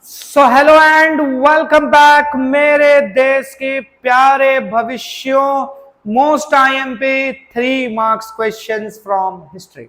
So hello and welcome back मेरे देश के प्यारे भविष्यों। Most IMP 3 marks questions from history.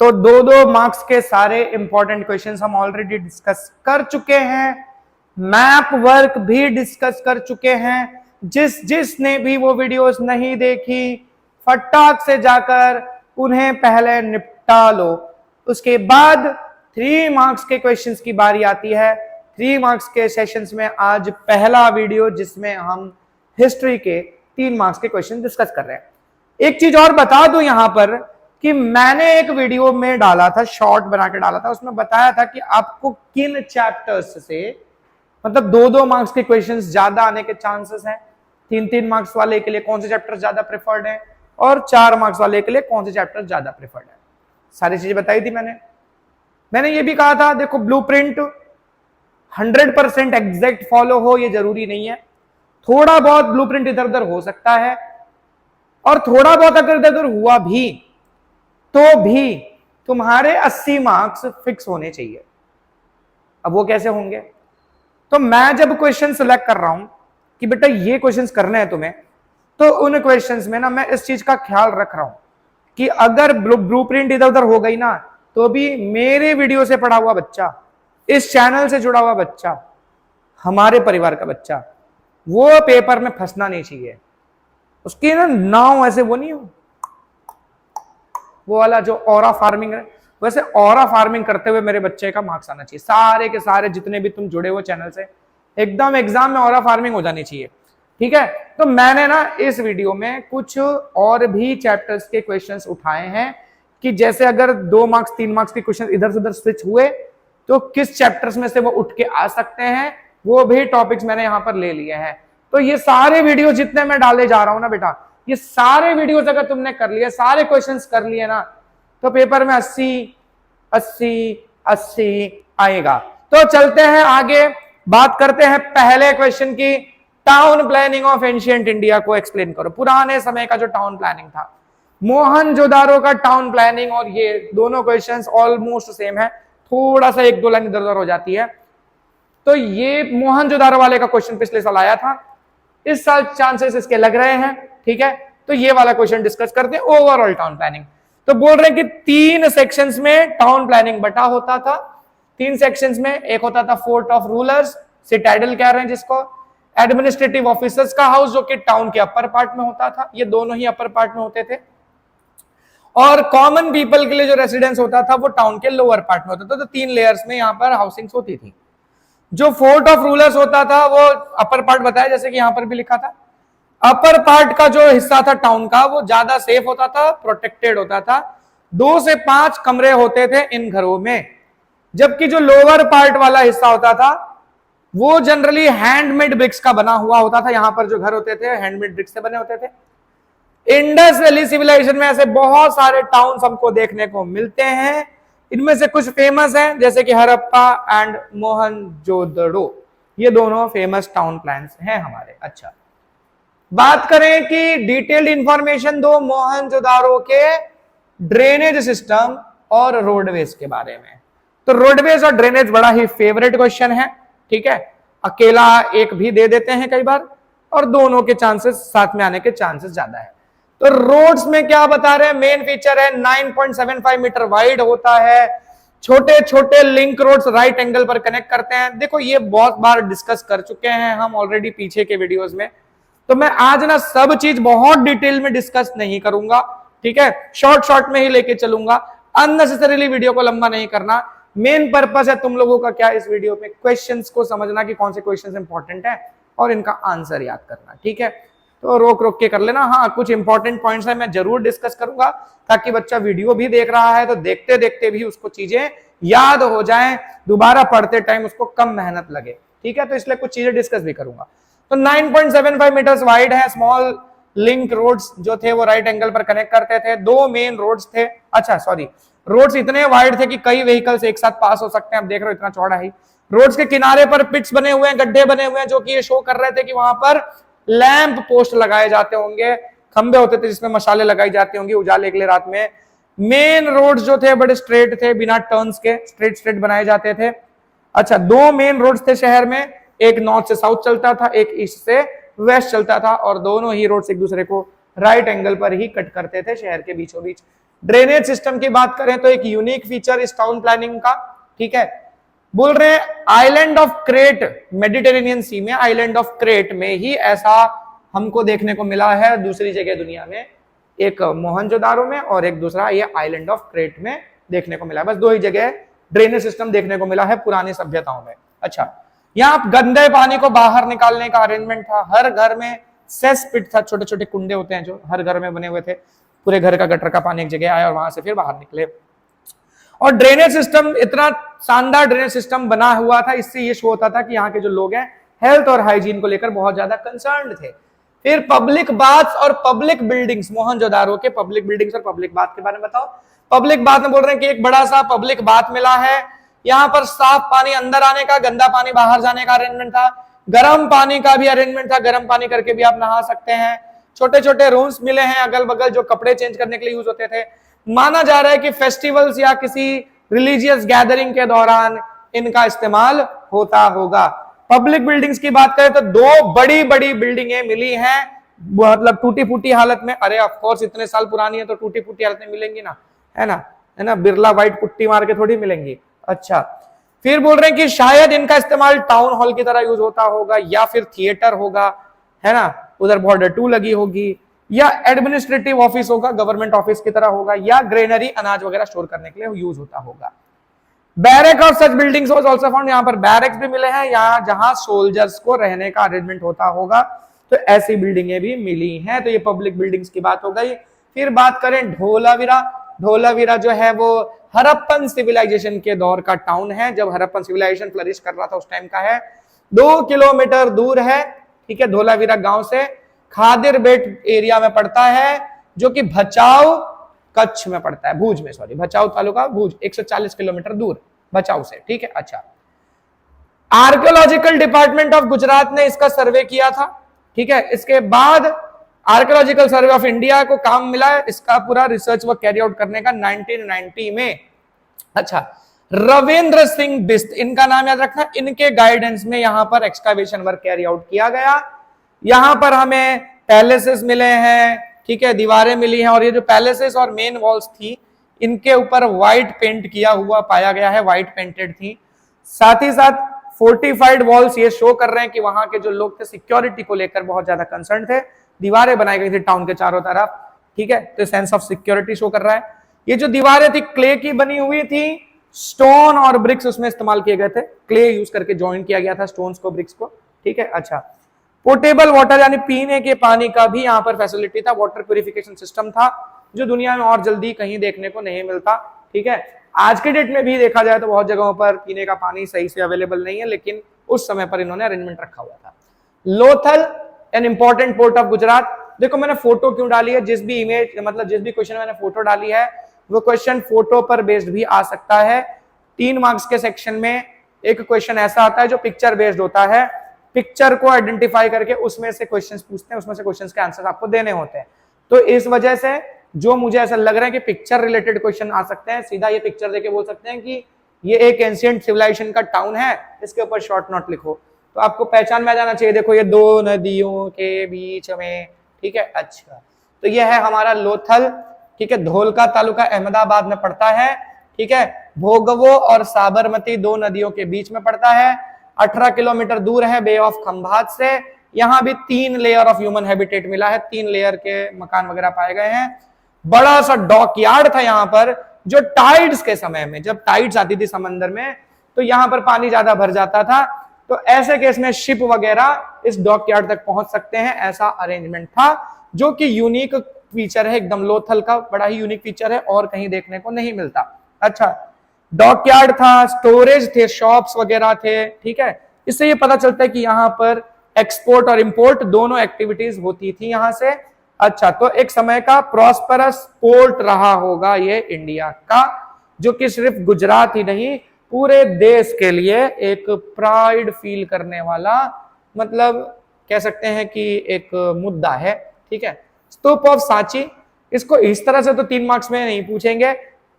तो दो मार्क्स के सारे इंपॉर्टेंट क्वेश्चंस हम ऑलरेडी डिस्कस कर चुके हैं, मैप वर्क भी डिस्कस कर चुके हैं। जिसने भी वो वीडियोस नहीं देखी, फटाक से जाकर उन्हें पहले निपटा लो। उसके बाद 3 मार्क्स के क्वेश्चंस की बारी आती है। 3 मार्क्स के सेशंस में आज पहला वीडियो जिसमें हम हिस्ट्री के 3 मार्क्स के क्वेश्चन डिस्कस कर रहे हैं। एक चीज और बता दूं यहां पर कि मैंने एक वीडियो में डाला था, शॉर्ट बना के डाला था, उसमें बताया था कि आपको किन चैप्टर्स से मतलब 2-2 मार्क्स के क्वेश्चंस ज्यादा आने के चांसेस हैं। 3-3 मार्क्स वाले के लिए कौन से चैप्टर ज्यादा प्रेफर्ड है और 4 मार्क्स वाले के लिए कौन से चैप्टर ज्यादा प्रेफर्ड है। सारी चीजें बताई थी मैंने ये भी कहा था, देखो ब्लूप्रिंट 100% एग्जैक्ट फॉलो हो ये जरूरी नहीं है। थोड़ा बहुत ब्लूप्रिंट इधर उधर हो सकता है, और थोड़ा बहुत अगर इधर उधर हुआ भी तो भी तुम्हारे 80 मार्क्स फिक्स होने चाहिए। अब वो कैसे होंगे? तो मैं जब क्वेश्चन सिलेक्ट कर रहा हूं कि बेटा ये क्वेश्चंस करने हैं तुम्हें, तो उन क्वेश्चंस में ना मैं इस चीज का ख्याल रख रहा हूं कि अगर ब्लूप्रिंट इधर उधर हो गई ना, तो भी मेरे वीडियो से पढ़ा हुआ बच्चा, इस चैनल से जुड़ा हुआ बच्चा, हमारे परिवार का बच्चा, वो पेपर में फंसना नहीं चाहिए। उसकी ना नाव ऐसे वो नहीं हो, वो वाला जो ऑरा फार्मिंग है, वैसे ऑरा फार्मिंग करते हुए मेरे बच्चे का मार्क्स आना चाहिए। सारे के सारे जितने भी तुम जुड़े हो चैनल से, एकदम एग्जाम में ऑरा फार्मिंग हो जानी चाहिए। ठीक है, तो मैंने ना इस वीडियो में कुछ और भी चैप्टर्स के क्वेश्चंस उठाए हैं कि जैसे अगर 2 मार्क्स 3 मार्क्स के क्वेश्चन इधर से उधर स्विच हुए तो किस चैप्टर्स में से वो उठ के आ सकते हैं, वो भी टॉपिक्स मैंने यहां पर ले लिए हैं। तो ये सारे वीडियो जितने मैं डाले जा रहा हूं ना बेटा, ये सारे वीडियोस अगर तुमने कर लिए, सारे क्वेश्चंस कर लिए ना, तो पेपर में 80 आएगा। तो चलते हैं आगे, बात करते हैं पहले क्वेश्चन की। Town planning of ancient India को एक्सप्लेन करो। पुराने समय का जो टाउन प्लानिंग था, मोहनजोदारो का टाउन प्लानिंग, और ये दोनों क्वेश्चंस ऑलमोस्ट सेम है, थोड़ा सा 1-2 लाइन इधर उधर हो जाती है। तो ये मोहनजोदारो वाले का क्वेश्चन पिछले साल आया था, इस साल चांसेस इसके लग रहे हैं। ठीक है, तो ये वाला क्वेश्चन डिस्कस करते हैं, ओवरऑल टाउन प्लानिंग। तो बोल रहे हैं कि 3 सेक्शंस में टाउन प्लानिंग बटा होता था। 3 सेक्शंस में, एक होता था फोर्ट ऑफ रूलर्स, सिटाडेल कह रहे हैं जिसको, एडमिनिस्ट्रेटिव ऑफिसर्स का हाउस जो कि टाउन के अपर पार्ट में होता था, ये दोनों ही अपर पार्ट में होते थे, और कॉमन पीपल के लिए जो रेसिडेंस होता था वो टाउन के लोअर पार्ट में होता था। तो 3 लेयर्स में यहां पर हाउसिंग्स होती थी। जो फोर्ट ऑफ रूलर्स होता था वो अपर पार्ट बताया, जैसे कि यहां पर भी लिखा था। अपर पार्ट का जो हिस्सा था टाउन का, वो ज्यादा सेफ होता था, प्रोटेक्टेड होता था। 2 से 5 कमरे होते थे इन घरों में। जबकि जो लोअर पार्ट वाला हिस्सा होता था वो जनरली हैंडमेड ब्रिक्स का बना हुआ होता था। यहां पर जो घर होते थे हैंडमेड ब्रिक्स से बने होते थे। इंडस वैली सिविलाइजेशन में ऐसे बहुत सारे टाउन हमको देखने को मिलते हैं। इनमें से कुछ फेमस हैं, जैसे कि हड़प्पा एंड मोहनजोदड़ो, ये दोनों फेमस टाउन प्लान्स हैं हमारे। अच्छा, बात करें कि डिटेल्ड इंफॉर्मेशन दो मोहनजोदारो के ड्रेनेज सिस्टम और रोडवेज के बारे में। तो रोडवेज और ड्रेनेज बड़ा ही फेवरेट क्वेश्चन है। ठीक है, अकेला एक भी दे देते हैं कई बार, और दोनों के चांसेस साथ में आने के चांसेस ज्यादा है। तो रोड्स में क्या बता रहे हैं? मेन फीचर है 9.75 मीटर वाइड होता है। छोटे छोटे लिंक रोड्स राइट एंगल पर कनेक्ट करते हैं। देखो ये बहुत बार डिस्कस कर चुके हैं हम ऑलरेडी पीछे के वीडियोस में, तो मैं आज ना सब चीज बहुत डिटेल में डिस्कस नहीं करूंगा। ठीक है, शॉर्ट में ही लेके चलूंगा, अननेसेसरीली वीडियो को लंबा नहीं करना। मेन पर्पस है तुम लोगों का क्या इस वीडियो में, क्वेश्चंस को समझना कि कौन से क्वेश्चंस इंपॉर्टेंट है और इनका आंसर याद करना। ठीक है, तो रोक रोक के कर लेना। हाँ, कुछ इंपॉर्टेंट पॉइंट्स है मैं जरूर डिस्कस करूंगा, ताकि बच्चा वीडियो भी देख रहा है तो देखते देखते भी उसको चीजें याद हो जाएं, दोबारा पढ़ते टाइम उसको कम मेहनत लगे। ठीक है, तो इसलिए कुछ चीजें डिस्कस भी करूंगा। तो 9.75 मीटर्स वाइड है। स्मॉल लिंक रोड्स जो थे वो राइट एंगल पर कनेक्ट करते थे। 2 मेन रोड्स थे, अच्छा सॉरी, रोड्स इतने वाइड थे कि कई व्हीकल्स एक साथ पास हो सकते हैं। आप देख रहे हो इतना चौड़ा है। रोड्स के किनारे पर पिट्स बने हुए हैं, गड्ढे बने हुए हैं, जो कि ये शो कर रहे थे कि वहां पर लैंप पोस्ट लगाए जाते होंगे, खंबे होते थे जिसमें मशाले लगाई जाती होंगी उजाले के लिए रात में। मेन रोड्स जो थे बड़े स्ट्रेट थे, बिना टर्न्स के स्ट्रेट बनाए जाते थे। अच्छा, दो मेन रोड थे शहर में, एक नॉर्थ से साउथ चलता था, एक ईस्ट से वेस्ट चलता था, और दोनों ही रोड एक दूसरे को राइट एंगल पर ही कट करते थे शहर के बीचों बीच। ड्रेनेज सिस्टम की बात करें तो एक यूनिक फीचर इस टाउन प्लानिंग का, ठीक है, बोल रहे हैं आइलैंड ऑफ क्रेट, मेडिटेरेनियन सी में आइलैंड ऑफ क्रेट में ही ऐसा हमको देखने को मिला है, दूसरी जगह दुनिया में एक मोहनजोदारो में और एक दूसरा ये आइलैंड ऑफ क्रेट में देखने को मिला है। बस दो ही जगह ड्रेनेज सिस्टम देखने को मिला है पुरानी सभ्यताओं में। अच्छा, यहाँ गंदे पानी को बाहर निकालने का अरेंजमेंट था, हर घर में सेस पिट था, छोटे छोटे कुंडे होते हैं जो हर घर में बने हुए थे, पूरे घर का गटर का पानी एक जगह आया और वहां से फिर बाहर निकले। और ड्रेनेज सिस्टम इतना शानदार ड्रेनेज सिस्टम बना हुआ था, इससे ये शो होता था कि यहाँ के जो लोग हैं हेल्थ और हाइजीन को लेकर बहुत ज्यादा कंसर्न्ड थे। फिर पब्लिक बाथ्स और पब्लिक बिल्डिंग्स, मोहनजोदारो के पब्लिक बिल्डिंग्स और पब्लिक बाथ के बारे में बताओ। पब्लिक बाथ में बोल रहे हैं कि एक बड़ा सा पब्लिक बाथ मिला है, यहाँ पर साफ पानी अंदर आने का, गंदा पानी बाहर जाने का अरेंजमेंट था, गर्म पानी का भी अरेंजमेंट था, गर्म पानी करके भी आप नहा सकते हैं। छोटे छोटे रूम्स मिले हैं अगल बगल जो कपड़े चेंज करने के लिए यूज होते थे। माना जा रहा है कि फेस्टिवल्स या किसी रिलीजियस गैदरिंग के दौरान इनका इस्तेमाल होता होगा। पब्लिक बिल्डिंग्स की बात करें तो दो बड़ी बड़ी बिल्डिंगें मिली हैं, मतलब टूटी फूटी हालत में। अरे ऑफ कोर्स इतने साल पुरानी है तो टूटी फूटी हालत में मिलेंगी ना, है ना, है ना, बिरला व्हाइट पुट्टी मार के थोड़ी मिलेंगी। अच्छा, फिर बोल रहे हैं कि शायद इनका इस्तेमाल टाउन हॉल की तरह यूज होता होगा, या फिर थिएटर होगा, है ना, उधर बॉर्डर 2 लगी होगी, या एडमिनिस्ट्रेटिव ऑफिस होगा, गवर्नमेंट ऑफिस की तरह होगा, या ग्रेनरी अनाज वगैरह स्टोर करने के लिए यूज होता होगा। बैरक और सच बिल्डिंग्स वाज आल्सो फाउंड, यहाँ पर बैरक्स भी मिले हैं, यहाँ जहां सोल्जर्स को रहने का अरेंजमेंट होता होगा, तो ऐसी बिल्डिंगें भी मिली हैं। तो ये पब्लिक बिल्डिंग्स की बात हो गई। फिर बात करें ढोलावीरा। ढोलावीरा जो है वो हड़प्पन सिविलाइजेशन के दौर का टाउन है, जब हड़प्पन सिविलाइजेशन फ्लरिश कर रहा था उस टाइम का है। 2 किलोमीटर दूर है, ठीक है, धोलावीरा गांव से। खादिर बेट एरिया में पड़ता है, जो कि भचाऊ कच्छ में पड़ता है, भूज में, सॉरी, भचाऊ तालुका भूज, 140 किलोमीटर दूर भचाऊ से, ठीक है। अच्छा, आर्कियोलॉजिकल डिपार्टमेंट ऑफ गुजरात ने इसका सर्वे किया था, ठीक है। इसके बाद आर्कियोलॉजिकल सर्वे ऑफ इंडिया को काम मिला है इसका पूरा रिसर्च वर्क कैरी आउट करने का 1990 में। अच्छा, रविंद्र सिंह बिस्त, इनका नाम याद रखना, इनके गाइडेंस में यहां पर एक्सकावेशन वर्क कैरी आउट किया गया। यहां पर हमें पैलेसेस मिले हैं, ठीक है, दीवारें मिली हैं, और ये जो पैलेसेस और मेन वॉल्स थी इनके ऊपर व्हाइट पेंट किया हुआ पाया गया है, व्हाइट पेंटेड थी। साथ ही साथ फोर्टिफाइड वॉल्स ये शो कर रहे हैं कि वहां के जो लोग थे सिक्योरिटी को लेकर बहुत ज्यादा कंसर्न थे। दीवारें बनाई गई थी टाउन के चारों तरफ, ठीक है, तो सेंस ऑफ सिक्योरिटी शो कर रहा है। ये जो दीवारें थी क्ले की बनी हुई थी, स्टोन और ब्रिक्स उसमें इस्तेमाल किए गए थे, क्ले यूज करके ज्वाइन किया गया था स्टोन्स को, ब्रिक्स को, ठीक है। अच्छा, पोर्टेबल वाटर यानी पीने के पानी का भी यहाँ पर फैसिलिटी था, वाटर प्यूरिफिकेशन सिस्टम था, जो दुनिया में और जल्दी कहीं देखने को नहीं मिलता, ठीक है। आज के डेट में भी देखा जाए तो बहुत जगहों पर पीने का पानी सही से अवेलेबल नहीं है, लेकिन उस समय पर इन्होंने अरेंजमेंट रखा हुआ था। Lothal, an important port of Gujarat. देखो मैंने फोटो क्यों डाली है, जिस भी इमेज, मतलब जिस भी क्वेश्चन मैंने फोटो डाली है वो क्वेश्चन फोटो पर बेस्ड भी आ सकता है। 3 मार्क्स के सेक्शन में एक क्वेश्चन ऐसा आता है जो पिक्चर बेस्ड होता है, पिक्चर को आइडेंटिफाई करके उसमें से क्वेश्चंस पूछते हैं, उसमें से क्वेश्चंस के आंसर आपको देने होते हैं। तो इस वजह से जो मुझे ऐसा लग रहा है कि पिक्चर रिलेटेड क्वेश्चन आ सकते हैं, सीधा ये पिक्चर देके बोल सकते हैं कि ये एक एंशिएंट सिविलाइजेशन का टाउन है, इसके ऊपर शॉर्ट नोट लिखो, तो आपको पहचान में आ जाना चाहिए। देखो ये 2 नदियों के बीच में, ठीक है। अच्छा, तो ये है हमारा लोथल, ठीक है, धोलका तालुका अहमदाबाद में पड़ता है, ठीक है। भोगवो और साबरमती 2 नदियों के बीच में पड़ता है, 18 किलोमीटर दूर है बे ऑफ खंभात से। यहां भी 3 लेयर ऑफ ह्यूमन हैबिटेट मिला है, 3 लेयर के मकान वगैरह पाए गए हैं। बड़ा सा डॉक यार्ड था यहाँ पर, जो टाइड्स के समय में, जब टाइड्स आती थी समंदर में, तो यहाँ पर पानी ज्यादा भर जाता था, तो ऐसे केस में शिप वगैरह इस डॉक यार्ड तक पहुंच सकते हैं, ऐसा अरेंजमेंट था, जो कि यूनिक फीचर है एकदम, लोथल का बड़ा ही यूनिक फीचर है और कहीं देखने को नहीं मिलता। अच्छा, डॉक यार्ड था, स्टोरेज थे, शॉप्स वगैरह थे, ठीक है। इससे ये पता चलता है कि यहाँ पर एक्सपोर्ट और इंपोर्ट दोनों एक्टिविटीज होती थी यहां से। अच्छा, तो एक समय का प्रॉस्परस पोर्ट रहा होगा ये इंडिया का, जो कि सिर्फ गुजरात ही नहीं पूरे देश के लिए एक प्राइड फील करने वाला, मतलब कह सकते हैं कि एक मुद्दा है, ठीक है। स्तूप ऑफ सांची, इसको इस तरह से तो 3 मार्क्स में नहीं पूछेंगे,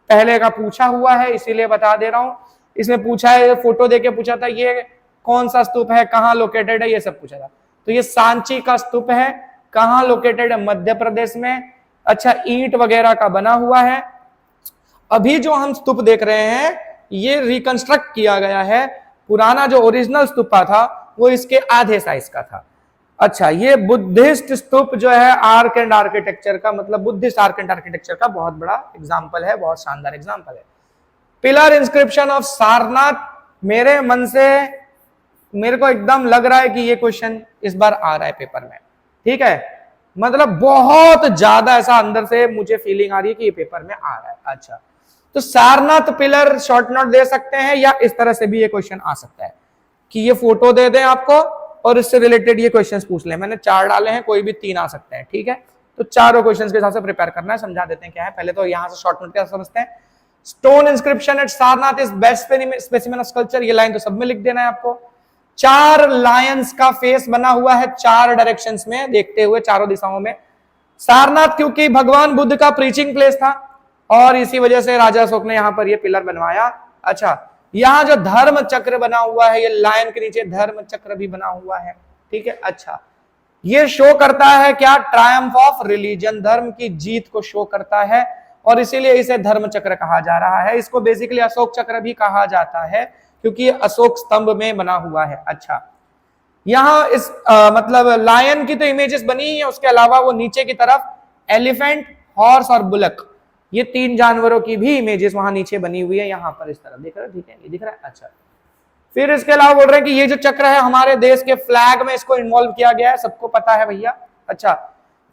पहले का पूछा हुआ है इसीलिए बता दे रहा हूं। इसमें पूछा है, फोटो देके पूछा था ये कौन सा स्तूप है, कहाँ लोकेटेड है, ये सब पूछा था। तो ये सांची का स्तूप है, कहाँ लोकेटेड है, मध्य प्रदेश में। अच्छा, ईंट वगैरह का बना हुआ है। अभी जो हम स्तूप देख रहे हैं ये रिकंस्ट्रक्ट किया गया है, पुराना जो ओरिजिनल स्तूपा था वो इसके आधे साइज का था। अच्छा, ये बुद्धिस्ट स्तूप जो है आर्क एंड आर्किटेक्चर का, मतलब बुद्धिस्ट आर्क एंड आर्किटेक्चर का बहुत बड़ा एग्जाम्पल है, बहुत शानदार एग्जाम्पल है। पिलर इंस्क्रिप्शन ऑफ सारनाथ, मेरे मन से मेरे को एकदम लग रहा है कि ये क्वेश्चन इस बार आ रहा है पेपर में, ठीक है, मतलब बहुत ज्यादा ऐसा अंदर से मुझे फीलिंग आ रही है कि ये पेपर में आ रहा है। अच्छा, तो सारनाथ पिलर शॉर्ट नोट दे सकते हैं, या इस तरह से भी ये क्वेश्चन आ सकता है कि ये फोटो दे दें आपको और इससे रिलेटेड ये क्वेश्चंस पूछ लें। मैंने 4 डाले हैं, कोई भी 3 आ सकते हैं, ठीक है। तो चारों क्वेश्चंस के हिसाब से प्रिपेयर करना है। समझा देते हैं क्या है, पहले तो यहां से शॉर्ट नोट क्या समझते हैं। Stone inscription at Sarnath is best specimen of sculpture, ये लाइन तो सब में लिख देना है आपको। 4 लायंस का फेस बना हुआ है 4 डायरेक्शंस में देखते हुए, चारों दिशाओं में। सारनाथ क्योंकि भगवान बुद्ध का प्रीचिंग प्लेस था और इसी वजह से राजा अशोक ने यहां पर ये पिलर बनवाया। अच्छा, यहां जो धर्म चक्र बना हुआ है, ये लायन के नीचे धर्म चक्र भी बना हुआ है, ठीक है। अच्छा, ये शो करता है क्या, ट्रायम्फ ऑफ रिलीजन, धर्म की जीत को शो करता है और इसीलिए इसे धर्म चक्र कहा जा रहा है। इसको बेसिकली अशोक चक्र भी कहा जाता है क्योंकि ये अशोक स्तंभ में बना हुआ है। अच्छा, यहां इस मतलब लायन की तो इमेजेस बनी है, उसके अलावा वो नीचे की तरफ एलिफेंट, हॉर्स और बुलक, ये 3 जानवरों की भी इमेजेस वहां नीचे बनी हुई है, यहां पर इस तरह दिख रहा है, ठीक है, ये दिख रहा है। अच्छा, फिर इसके अलावा बोल रहे हैं कि ये जो चक्र है हमारे देश के फ्लैग में इसको इन्वॉल्व किया गया है, सबको पता है भैया। अच्छा,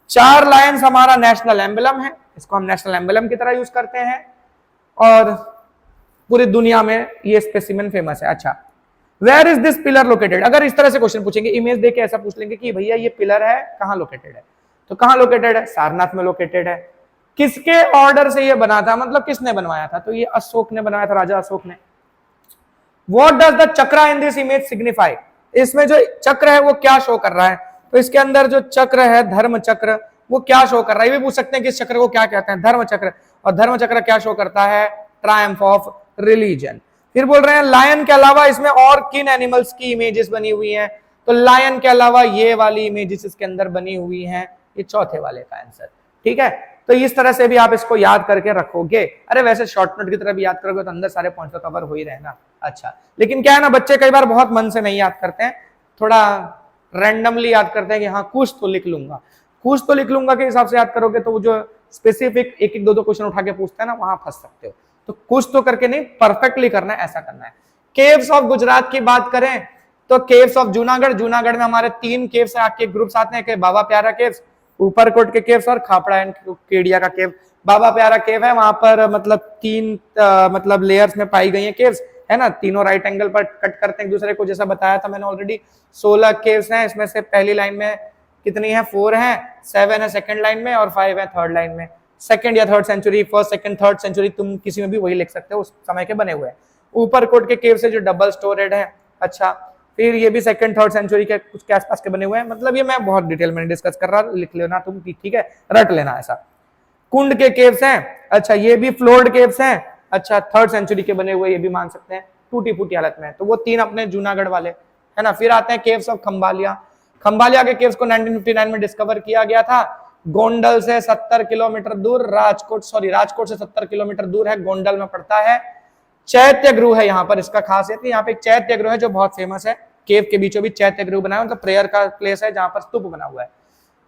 4 लायंस हमारा नेशनल एम्बलम है, इसको हम नेशनल एम्बलम की तरह यूज करते हैं और पूरी दुनिया में ये स्पेसिमेन फेमस है। अच्छा, where is this pillar located, अगर इस तरह से क्वेश्चन पूछेंगे, इमेज देके ऐसा पूछ लेंगे कि भैया ये पिलर है कहां लोकेटेड है, तो कहां लोकेटेड है, सारनाथ में लोकेटेड है। किसके ऑर्डर से ये बना था, मतलब किसने बनवाया था, तो ये अशोक ने बनवाया था, राजा अशोक ने। What does the chakra in this image signify? इसमें जो चक्र है वो क्या शो कर रहा है, तो इसके अंदर जो चक्र है धर्म चक्र, वो क्या शो कर रहा है, ये भी पूछ सकते हैं कि इस चक्र को क्या कहते हैं, धर्म चक्र। और धर्म चक्र क्या शो करता है, ट्रायम्फ ऑफ रिलीजन। फिर बोल रहे हैं लायन के अलावा इसमें और किन एनिमल्स की इमेजेस बनी हुई हैं, तो लायन के अलावा ये वाली इमेजेस इसके अंदर बनी हुई हैं, ये चौथे वाले का आंसर, ठीक है। तो इस तरह से भी आप इसको याद करके रखोगे। अरे वैसे शॉर्ट नोट की तरह भी याद करोगे तो अंदर सारे पॉइंट्स तो कवर हो ही रहे ना। अच्छा, लेकिन क्या है ना, बच्चे कई बार बहुत मन से नहीं याद करते हैं, थोड़ा रैंडमली याद करते हैं कि हाँ कुछ तो लिख लूंगा, कुछ तो लिख लूंगा के हिसाब से याद करोगे तो वो जो स्पेसिफिक 1-1, 2-2 क्वेश्चन उठा के पूछते हैं ना, वहां फंस सकते हो। तो कुछ तो करके नहीं, परफेक्टली करना है, ऐसा करना है। केव्स ऑफ गुजरात की बात करें तो केव्स ऑफ जूनागढ़, जूनागढ़ में हमारे 3 केव्स के ग्रुप्स आते हैं, बाबा प्यारा केव्स, ऊपरकोट के केव्स और खापड़ा एंड केडिया का केव। बाबा प्यारा केव है, वहां पर मतलब 3 मतलब लेयर्स में पाई गई है केव्स, है ना, तीनों राइट एंगल पर कट करते हैं एक दूसरे को, जैसा बताया था मैंने ऑलरेडी। 16 केव्स हैं, इसमें से पहली लाइन में कितनी है, 4 हैं, 7 है सेकंड लाइन में और 5 है थर्ड लाइन में। सेकंड या third century, first second third century, तुम किसी में भी वही लिख सकते हो, उस समय के बने हुए हैं। ऊपरकोट के केव से जो डबल स्टोरेड है। अच्छा, फिर ये भी सेकंड थर्ड सेंचुरी के कुछ के आसपास के बने हुए हैं, मतलब ये मैं बहुत डिटेल में डिस्कस कर रहा हूं, लिख लेना तुम, ठीक है, रट लेना ऐसा। कुंड के केव्स हैं, अच्छा ये भी फ्लोर्ड केव्स हैं, अच्छा थर्ड सेंचुरी के बने हुए, ये भी मान सकते हैं, टूटी फूटी हालत में, तो वो 3 अपने जूनागढ़ वाले, है ना। फिर आते हैं केव्स ऑफ खंबालिया। खंबालिया के केव्स को 1959 में डिस्कवर किया गया था। गोंडल से 70 किलोमीटर दूर, राजकोट से 70 किलोमीटर दूर है, गोंडल में पड़ता है। चैत्य गृह है यहाँ पर, इसका खासियत है यहाँ पे एक चैत्य गृह है जो बहुत फेमस है, केव के बीचों बीच चैत्य गृह बना है, उनका प्रेयर का प्लेस है जहां पर स्तूप बना हुआ है।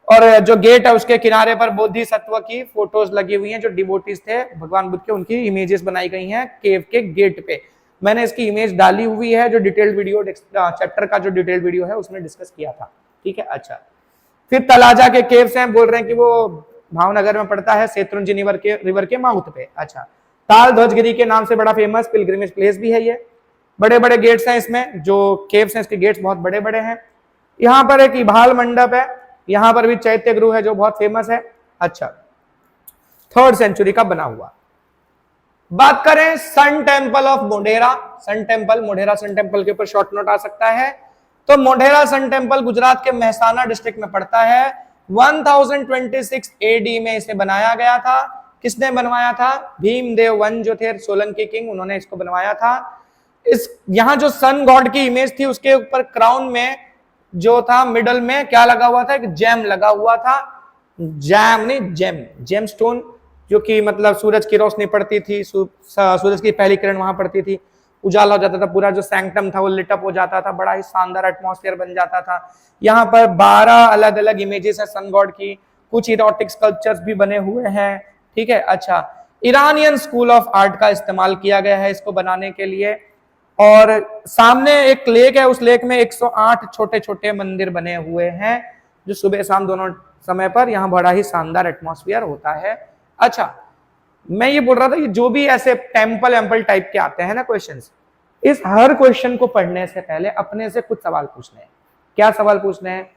और जो गेट है उसके किनारे पर बोधिसत्व की फोटोज लगी हुई हैं, जो डिवोटीज थे भगवान बुद्ध के, उनकी इमेजेस बनाई गई हैं केव के गेट पे। मैंने इसकी इमेज डाली हुई है, जो डिटेल्ड वीडियो चैप्टर का जो डिटेल्ड वीडियो है उसमें डिस्कस किया था, ठीक है। अच्छा, फिर तलाजा के केव्स हैं, बोल रहे हैं कि वो भावनगर में पड़ता है, शत्रुंजय रिवर के माउथ पे। अच्छा, ताल ध्वजगिरी के नाम से बड़ा फेमस पिलग्रिमेज प्लेस भी है ये। बड़े बड़े गेट्स हैं इसमें, जो केव्स हैं इसके गेट्स बहुत बड़े बड़े हैं। यहाँ पर एक इभाल मंडप है, यहाँ पर भी चैत्य गृह है जो बहुत फेमस है। अच्छा, थर्ड सेंचुरी का बना हुआ। बात करें sun temple of Modhera, sun temple, Modhera sun temple के ऊपर शॉर्ट नोट आ सकता है। तो मोढेरा सन टेम्पल गुजरात के मेहसाना डिस्ट्रिक्ट में पड़ता है। 1026 AD में इसे बनाया गया था। किसने बनवाया था, भीमदेव वन जो थे सोलंकी किंग, उन्होंने इसको बनवाया था। इस यहां जो सन गॉड की इमेज थी उसके ऊपर क्राउन में जो था मिडल में क्या लगा हुआ था, एक जेम लगा हुआ था, जैम नहीं जेम, जेम स्टोन, जो कि मतलब सूरज की रोशनी पड़ती थी, सूरज की पहली किरण वहां पड़ती थी, उजाला हो जाता था, पूरा जो सैंक्टम था वो लिटअप हो जाता था, बड़ा ही शानदार एटमॉस्फेयर बन जाता था। यहाँ पर 12 अलग अलग इमेजेस है सन गॉड की, कुछ इरोटिक स्कल्पचर्स भी बने हुए हैं, ठीक है। अच्छा, ईरानियन स्कूल ऑफ आर्ट का इस्तेमाल किया गया है इसको बनाने के लिए। और सामने एक लेक है, उस लेक में 108 छोटे छोटे मंदिर बने हुए हैं, जो सुबह शाम दोनों समय पर यहाँ बड़ा ही शानदार एटमॉस्फेयर होता है। अच्छा, मैं ये बोल रहा था कि जो भी ऐसे टेम्पल एम्पल टाइप के आते हैं ना क्वेश्चंस, इस हर क्वेश्चन को पढ़ने से पहले अपने से कुछ सवाल पूछने हैं। क्या सवाल पूछने हैं?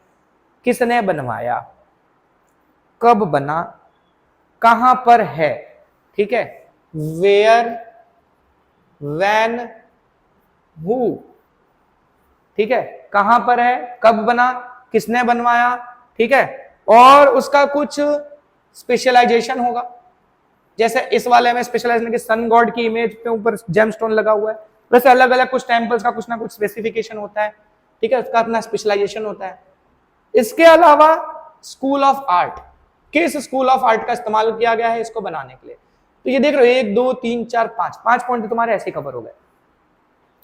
किसने बनवाया, कब बना, कहां पर है, ठीक है, वेयर, व्हेन, हु, ठीक है, कहां पर है, कब बना, किसने बनवाया, ठीक है, और उसका कुछ स्पेशलाइजेशन होगा। जैसे इस वाले में स्पेशलाइजेशन की सन गॉड की इमेज के ऊपर जेमस्टोन लगा हुआ है, वैसे अलग अलग कुछ टेम्पल्स का कुछ ना कुछ स्पेसिफिकेशन होता है, ठीक है, उसका अपना स्पेशलाइजेशन होता है। इसके अलावा स्कूल ऑफ आर्ट, किस स्कूल ऑफ आर्ट का इस्तेमाल किया गया है इसको बनाने के लिए, तो ये देख रहे हो 1 2 3 4 5 पॉइंट तो तुम्हारे ऐसे कवर हो गए,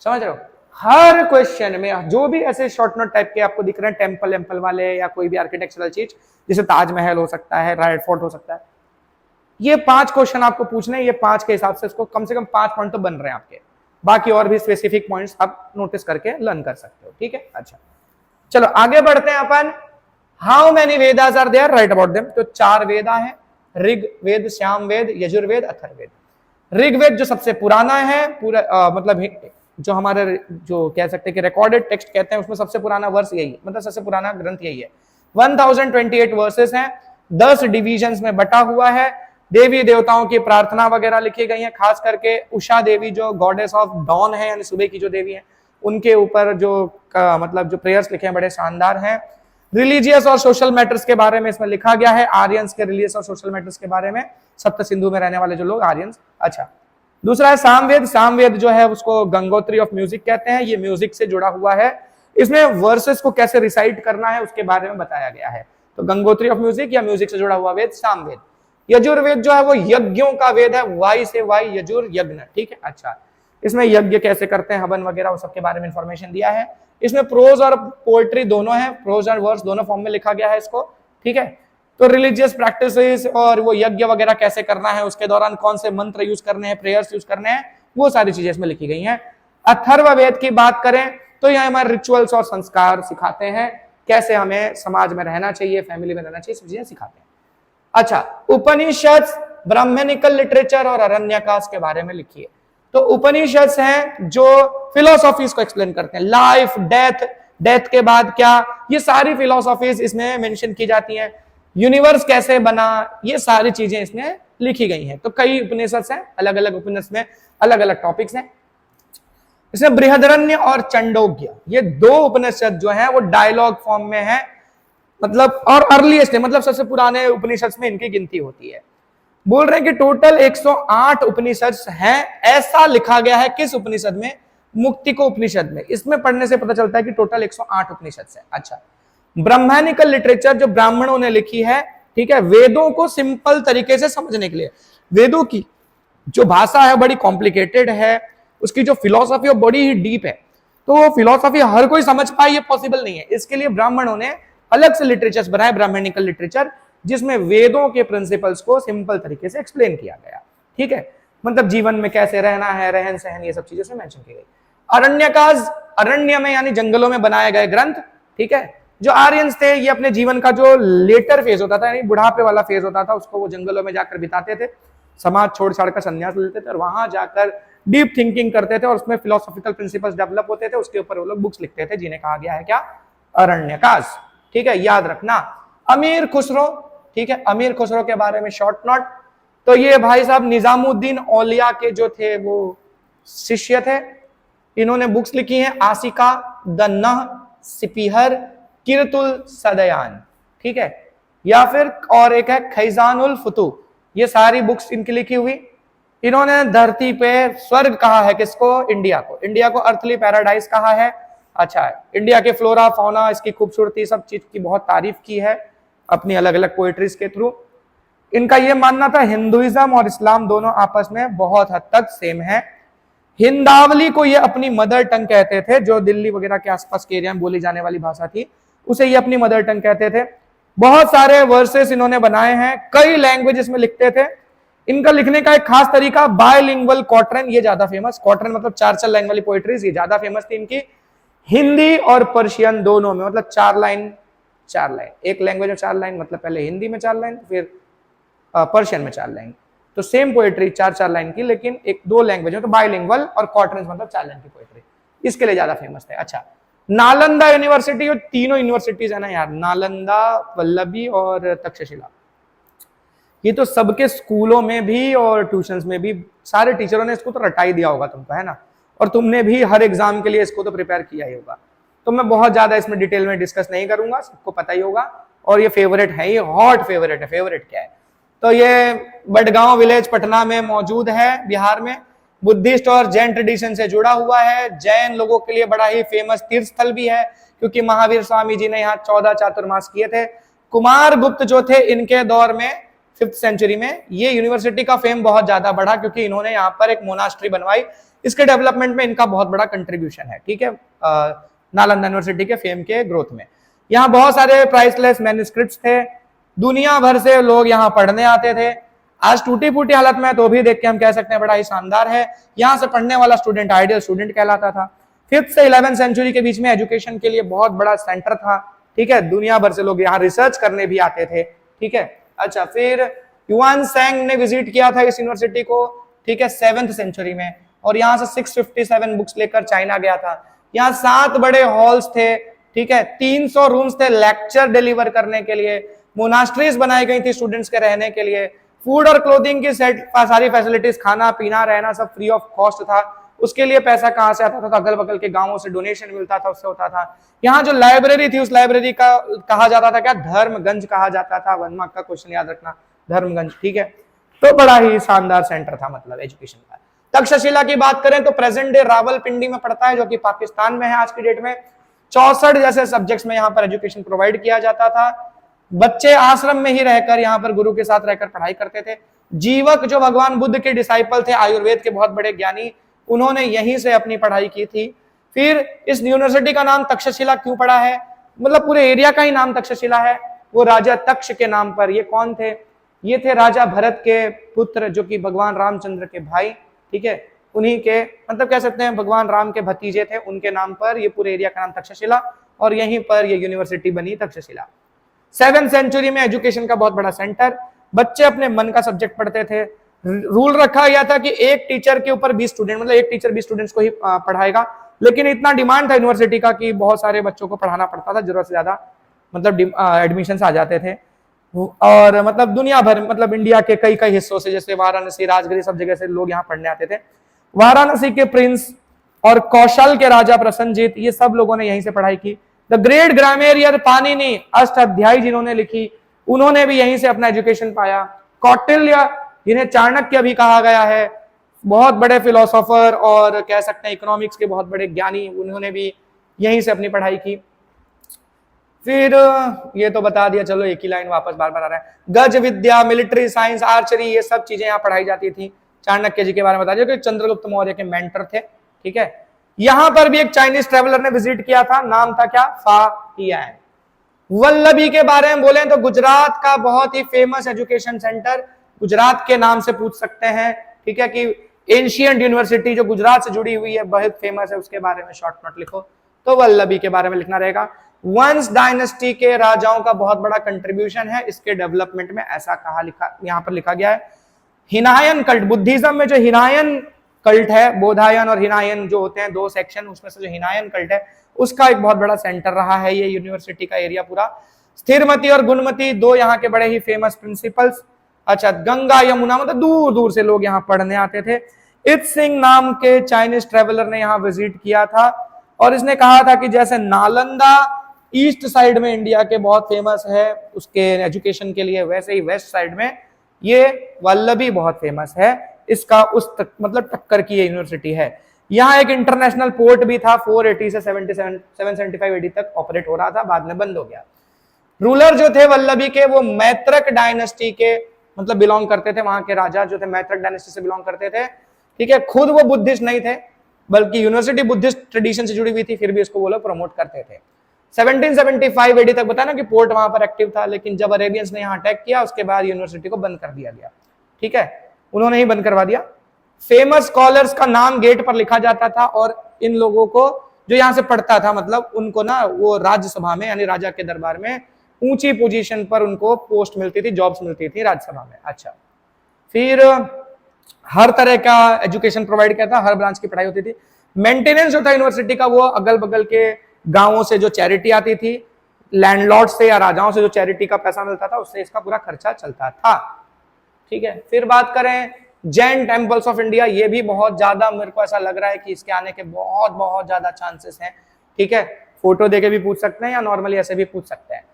समझ रहे हो। हर क्वेश्चन में जो भी ऐसे शॉर्ट नोट टाइप के आपको दिख रहे हैं, टेम्पल एम्पल वाले या कोई भी आर्किटेक्चरल चीज, जैसे ताजमहल हो सकता है, रेड फोर्ट हो सकता है, ये 5 क्वेश्चन आपको पूछने, ये 5 के हिसाब से इसको कम से कम 5 पॉइंट तो बन रहे हैं आपके। बाकी और भी स्पेसिफिक पॉइंट्स आप नोटिस करके लर्न कर सकते हो, ठीक है। अच्छा, चलो आगे बढ़ते हैं अपन। How many Vedas are there, write about them. तो 4 वेदा है, ऋग वेद, श्याम वेद, यजुर्वेद, अथर्ववेद। ऋग्वेद जो सबसे पुराना है, पूरा मतलब जो हमारे जो कह सकते हैं कि रिकॉर्डेड टेक्स्ट कहते हैं, उसमें सबसे पुराना वर्ष यही है, मतलब सबसे पुराना ग्रंथ यही है। 1028 वर्सेस हैं, 10 डिविजन्स में बटा हुआ है। देवी देवताओं की प्रार्थना वगैरह लिखी गई है, खास करके उषा देवी जो गॉडेस ऑफ डॉन है, यानी सुबह की जो देवी है, उनके ऊपर जो मतलब जो प्रेयर्स लिखे हैं बड़े शानदार हैं। रिलीजियस और सोशल मैटर्स के बारे में इसमें लिखा गया है, आर्यंस के रिलीजियस और सोशल मैटर्स के बारे में, सप्त सिंधु में रहने वाले जो लोग आर्यंस। अच्छा, दूसरा है सामवेद। सामवेद जो है उसको गंगोत्री ऑफ म्यूजिक कहते हैं, ये म्यूजिक से जुड़ा हुआ है। इसमें वर्सेस को कैसे रिसाइट करना है उसके बारे में बताया गया है। तो गंगोत्री ऑफ म्यूजिक या म्यूजिक से जुड़ा हुआ वेद सामवेद। यजुर्वेद जो है वो यज्ञों का वेद है, वाई से वाई, यजुर यज्ञ, ठीक है। अच्छा, इसमें यज्ञ कैसे करते हैं, हवन वगैरह, उस सबके बारे में इंफॉर्मेशन दिया है। इसमें प्रोज और पोएट्री दोनों है, प्रोज और वर्स दोनों फॉर्म में लिखा गया है इसको, ठीक है। तो रिलीजियस प्रैक्टिसेस और वो यज्ञ वगैरह कैसे करना है, उसके दौरान कौन से मंत्र यूज करने हैं, प्रेयर्स यूज करने हैं, वो सारी चीजें इसमें लिखी गई हैं। अथर्ववेद की बात करें तो यहाँ हमारे रिचुअल्स और संस्कार सिखाते हैं, कैसे हमें समाज में रहना चाहिए, फैमिली में रहना चाहिए, सब चीजें सिखाते हैं। अच्छा, उपनिषद ब्राह्मणिकल लिटरेचर और अरण्यकाश के बारे में लिखिए। तो उपनिषद हैं जो फिलोसॉफीज को एक्सप्लेन करते हैं, लाइफ, डेथ, डेथ के बाद क्या, ये सारी फिलोसॉफीज इसमें मेंशन की जाती हैं। यूनिवर्स कैसे बना, ये सारी चीजें इसमें लिखी गई हैं। तो कई उपनिषद हैं, अलग अलग उपनिषद में अलग अलग टॉपिक्स हैं। इसमें बृहदरण्य और चंडोग्य, ये 2 उपनिषद जो हैं वो डायलॉग फॉर्म में है, मतलब और अर्लीस्ट है, मतलब सबसे पुराने उपनिषद में इनकी गिनती होती है। बोल रहे हैं कि टोटल 108 उपनिषद हैं, ऐसा लिखा गया है किस उपनिषद में, मुक्तिको उपनिषद में। इसमें पढ़ने से पता चलता है कि टोटल 108 उपनिषद है। अच्छा, ब्राह्मणिकल लिटरेचर जो ब्राह्मणों ने लिखी है, ठीक है, वेदों को सिंपल तरीके से समझने के लिए। वेदों की जो भाषा है बड़ी कॉम्प्लिकेटेड है, उसकी जो फिलॉसफी है बड़ी ही डीप है, तो वो फिलॉसफी हर कोई समझ पाए ये पॉसिबल नहीं है। इसके लिए ब्राह्मणों ने अलग से लिटरेचर बनाए, ब्राह्मणिकल लिटरेचर, जिसमें वेदों के प्रिंसिपल्स को सिंपल तरीके से एक्सप्लेन किया गया, ठीक है, मतलब जीवन में कैसे रहना है, रहन सहन, ये सब चीजें उसमें मेंशन की गई। अरण्यकाश, अरण्य में यानी जंगलों में बनाए गए ग्रंथ, ठीक है। जो आर्यंस थे ये अपने जीवन का जो लेटर फेज होता था, यानी बुढ़ापे वाला फेज होता था, उसको वो जंगलों में जाकर बिताते थे, समाज छोड़ छाड़ कर संन्यास लेते थे और वहां जाकर डीप थिंकिंग करते थे और उसमें फिलोसॉफिकल प्रिंसिपल्स डेवलप होते थे, उसके ऊपर वो लोग बुक्स लिखते थे, जिन्हें कहा गया है क्या, अरण्यकाश, ठीक है, याद रखना। अमीर खुसरो, ठीक है, अमीर खुसरो के बारे में शॉर्ट नोट, तो ये भाई साहब निजामुद्दीन औलिया के जो थे वो शिष्य थे। इन्होंने बुक्स लिखी हैं, आसिका, द नह, सिपिहर, किरतुल सदयान, ठीक है, या फिर और एक है खैजानुल फुतू, ये सारी बुक्स इनकी लिखी हुई। इन्होंने धरती पे स्वर्ग कहा है किसको? इंडिया को। इंडिया को अर्थली पैराडाइज कहा है। अच्छा, इंडिया के फ्लोरा फौना, इसकी खूबसूरती, सब चीज की बहुत तारीफ की है अपनी अलग अलग पोएट्रीज के थ्रू। इनका यह मानना था हिंदुइज्म और इस्लाम दोनों आपस में बहुत हद तक सेम है। हिंदावली को ये अपनी मदर टंग कहते थे, जो दिल्ली वगैरह के आसपास के एरिया में बोली जाने वाली भाषा थी, उसे ये अपनी मदर टंग कहते थे। बहुत सारे वर्सेस इन्होंने बनाए हैं, कई लैंग्वेजेस में लिखते थे। इनका लिखने का एक खास तरीका बायलिंगुअल क्वार्टरन, ये ज्यादा फेमस, क्वार्टरन मतलब 4 लाइन वाली पोएट्रीज, ये ज्यादा फेमस थी इनकी। हिंदी और पर्शियन दोनों में, मतलब 4 लाइन 4 लाइन, एक लैंग्वेज में 4 लाइन, मतलब पहले हिंदी में 4 लाइन फिर पर्शियन में 4 लाइन, तो सेम पोएट्री 4 लाइन की, लेकिन एक 2 लैंग्वेज में, तो बायलिंगुअल और क्वार्टरन मतलब 4 लाइन की पोएट्री, इसके लिए ज्यादा फेमस थे। अच्छा, नालंदा यूनिवर्सिटी, और तीनों यूनिवर्सिटीज है ना यार, नालंदा, वल्लभी और तक्षशिला, ये तो सबके स्कूलों में भी और ट्यूशंस में भी सारे टीचरों ने इसको तो रटा ही दिया होगा तुमको, है ना, और तुमने भी हर एग्जाम के लिए इसको तो प्रिपेयर किया ही होगा। तो मैं बहुत ज्यादा इसमें डिटेल में डिस्कस नहीं करूंगा, सबको पता ही होगा। और ये फेवरेट है, ये हॉट फेवरेट है। फेवरेट क्या है? तो ये बडगांव विलेज पटना में मौजूद है, बिहार में। बुद्धिस्ट और जैन ट्रेडिशन से जुड़ा हुआ है। जैन लोगों के लिए बड़ा ही फेमस तीर्थ स्थल भी है, क्योंकि महावीर स्वामी जी ने यहाँ 14 चातुर्मास किए थे। कुमार गुप्त जो थे, इनके दौर में 5th सेंचुरी में ये यूनिवर्सिटी का फेम बहुत ज्यादा बढ़ा, क्योंकि इन्होंने यहाँ पर एक मोनास्ट्री बनवाई। इसके डेवलपमेंट में इनका बहुत बड़ा कंट्रीब्यूशन है, ठीक है, नालंदा यूनिवर्सिटी के फेम के ग्रोथ में। यहाँ बहुत सारे प्राइसलेस मैन्युस्क्रिप्ट्स थे, दुनिया भर से लोग यहाँ पढ़ने आते थे। आज टूटी फूटी हालत में, तो भी देख के हम कह सकते हैं बड़ा ही शानदार है। यहाँ से पढ़ने वाला स्टूडेंट आइडियल स्टूडेंट कहलाता था। 5th से 11th सेंचुरी के बीच में एजुकेशन के लिए बहुत बड़ा सेंटर था, ठीक है, दुनिया भर से लोग यहाँ रिसर्च करने भी आते थे, ठीक है। अच्छा, फिर युआन सेंग ने विजिट किया था इस यूनिवर्सिटी को, ठीक है, 7th सेंचुरी में, और यहाँ से 657 बुक्स लेकर चाइना गया था। यहाँ 7 बड़े हॉल्स थे, ठीक है, 300 रूम्स थे लेक्चर डिलीवर करने के लिए, मोनास्ट्रीज बनाई गई थी स्टूडेंट्स के रहने के लिए, फूड और क्लोथिंग की सारी फैसिलिटीज, खाना पीना रहना सब फ्री ऑफ कॉस्ट था। उसके लिए पैसा कहाँ से आता था? तो अगल बगल के गांवों से डोनेशन मिलता था, उससे होता था। यहाँ जो लाइब्रेरी थी, उस लाइब्रेरी का कहा जाता था क्या? धर्मगंज कहा जाता था। 1 मार्क का क्वेश्चन याद रखना, धर्मगंज, ठीक है। तो बड़ा ही शानदार सेंटर था, मतलब एजुकेशन का। तक्षशिला की बात करें तो प्रेजेंट डे रावलपिंडी में पड़ता है, जो कि पाकिस्तान में है आज की डेट में। 64 जैसे सब्जेक्ट्स में यहाँ पर एजुकेशन प्रोवाइड किया जाता था। बच्चे आश्रम में ही रहकर, यहाँ पर गुरु के साथ रहकर पढ़ाई करते थे। जीवक जो भगवान बुद्ध के डिसाइपल थे, आयुर्वेद के बहुत बड़े ज्ञानी, उन्होंने यहीं से अपनी पढ़ाई की थी। फिर इस यूनिवर्सिटी का नाम तक्षशिला क्यों पड़ा है? मतलब पूरे एरिया का ही नाम तक्षशिला है, वो राजा तक्ष के नाम पर। ये कौन थे? ये थे राजा भरत के पुत्र, जो कि भगवान रामचंद्र के भाई, ठीक है, उन्हीं के, मतलब कह सकते हैं भगवान राम के भतीजे थे, उनके नाम पर ये पूरे एरिया का नाम तक्षशिला, और यहीं पर ये यूनिवर्सिटी बनी तक्षशिला। 7th सेंचुरी में एजुकेशन का बहुत बड़ा सेंटर। बच्चे अपने मन का सब्जेक्ट पढ़ते थे। रूल रखा गया था कि एक टीचर के ऊपर 20 स्टूडेंट, मतलब एक टीचर 20 स्टूडेंट्स को ही पढ़ाएगा। लेकिन इतना डिमांड था यूनिवर्सिटी का कि बहुत सारे बच्चों को पढ़ाना पड़ता था, जरूरत से ज्यादा मतलब एडमिशंस आ जाते थे। और मतलब दुनिया भर, मतलब इंडिया के कई कई हिस्सों से, जैसे वाराणसी, राजगिरी, सब जगह से लोग यहाँ पढ़ने आते थे। वाराणसी के प्रिंस और कौशल के राजा प्रसन्नजीत, ये सब लोगों ने यहीं से पढ़ाई की। द ग्रेट ग्रामेरियर पाणिनि, अष्टाध्यायी जिन्होंने लिखी, उन्होंने भी यहीं से अपना एजुकेशन पाया। कौटिल्य, जिन्हें चाणक्य भी कहा गया है, बहुत बड़े फिलोसोफर और कह सकते हैं इकोनॉमिक्स के बहुत बड़े ज्ञानी, उन्होंने भी यहीं से अपनी पढ़ाई की। फिर ये तो बता दिया, चलो एक ही लाइन वापस बार बार आ रहा है। गज विद्या, मिलिट्री साइंस, आर्चरी, ये सब चीजें यहाँ पढ़ाई जाती थी। चाणक्य जी के बारे में बता दिया कि चंद्रगुप्त मौर्य के मेंटर थे, ठीक है। यहां पर भी एक चाइनीज ट्रेवलर ने विजिट किया था, नाम था क्या? फा हियान। वल्लभी के बारे में बोले तो गुजरात का बहुत ही फेमस एजुकेशन सेंटर, गुजरात के नाम से पूछ सकते हैं, ठीक है, कि एंशिएंट यूनिवर्सिटी जो गुजरात से जुड़ी हुई है, बहुत फेमस है, उसके बारे में शॉर्ट नोट लिखो। तो वल्लभी के बारे में लिखना रहेगा। वंश डायनेस्टी के राजाओं का बहुत बड़ा कंट्रीब्यूशन है इसके डेवलपमेंट में, ऐसा कहा, लिखा यहां पर लिखा गया है। हिनायन कल्ट, बुद्धिज्म में जो हिनायन कल्ट है, बोधायन और हिनायन जो होते हैं 2 सेक्शन, उसमें से जो हिनायन कल्ट है उसका एक बहुत बड़ा सेंटर रहा है ये यूनिवर्सिटी का एरिया पूरा। स्थिरमती और गुणमती, 2 यहाँ के बड़े ही फेमस प्रिंसिपल्स। अच्छा, गंगा यमुना, मतलब दूर दूर से लोग यहाँ पढ़ने आते थे। इत सिंह नाम के चाइनीज ट्रेवलर ने यहाँ विजिट किया था, और इसने कहा था कि जैसे नालंदा ईस्ट साइड में इंडिया के बहुत फेमस है उसके एजुकेशन के लिए, वैसे ही वेस्ट साइड में ये वल्लभी बहुत फेमस है इसका उस तक मतलब टक्कर की ये यूनिवर्सिटी है। यहाँ एक इंटरनेशनल पोर्ट भी था, 480 से 775 एडी तक ऑपरेट हो रहा था, बाद में बंद हो गया। रूलर जो थे वल्लभी के, वो मैत्रक डायनेस्टी के मतलब बिलोंग करते थे, वहां के राजा जो थे मैत्रक डायनेस्टी से बिलोंग करते थे, ठीक है। खुद वो बुद्धिस्ट नहीं थे, बल्कि यूनिवर्सिटी बुद्धिस्ट ट्रेडिशन से जुड़ी हुई थी, फिर भी इसको वो लोग प्रमोट करते थे। 1775 एडी तक बताया ना कि पोर्ट वहां पर एक्टिव था, लेकिन जब अरेबियंस ने यहाँ अटैक किया उसके बाद यूनिवर्सिटी को बंद कर दिया गया, ठीक है, उन्होंने ही बंद करवा दिया। फेमस स्कॉलर्स का नाम गेट पर लिखा जाता था, और इन लोगों को जो यहाँ से पढ़ता था मतलब उनको ना वो राज्यसभा में यानी राजा के दरबार में ऊंची पोजीशन पर उनको पोस्ट मिलती थी, जॉब्स मिलती थी राज्यसभा में। अच्छा, फिर हर तरह का एजुकेशन प्रोवाइड किया था, हर ब्रांच की पढ़ाई होती थी। मेंटेनेंस जो था यूनिवर्सिटी का, वो अगल बगल के गांवों से जो चैरिटी आती थी, लैंडलॉर्ड से या राजाओं से जो चैरिटी का पैसा मिलता था, उससे इसका पूरा खर्चा चलता था, ठीक है। फिर बात करें जैन टेम्पल्स ऑफ इंडिया, ये भी बहुत ज्यादा मेरे को ऐसा लग रहा है कि इसके आने के बहुत बहुत ज्यादा चांसेस हैं, ठीक है। फोटो देके भी पूछ सकते हैं या नॉर्मली ऐसे भी पूछ सकते हैं।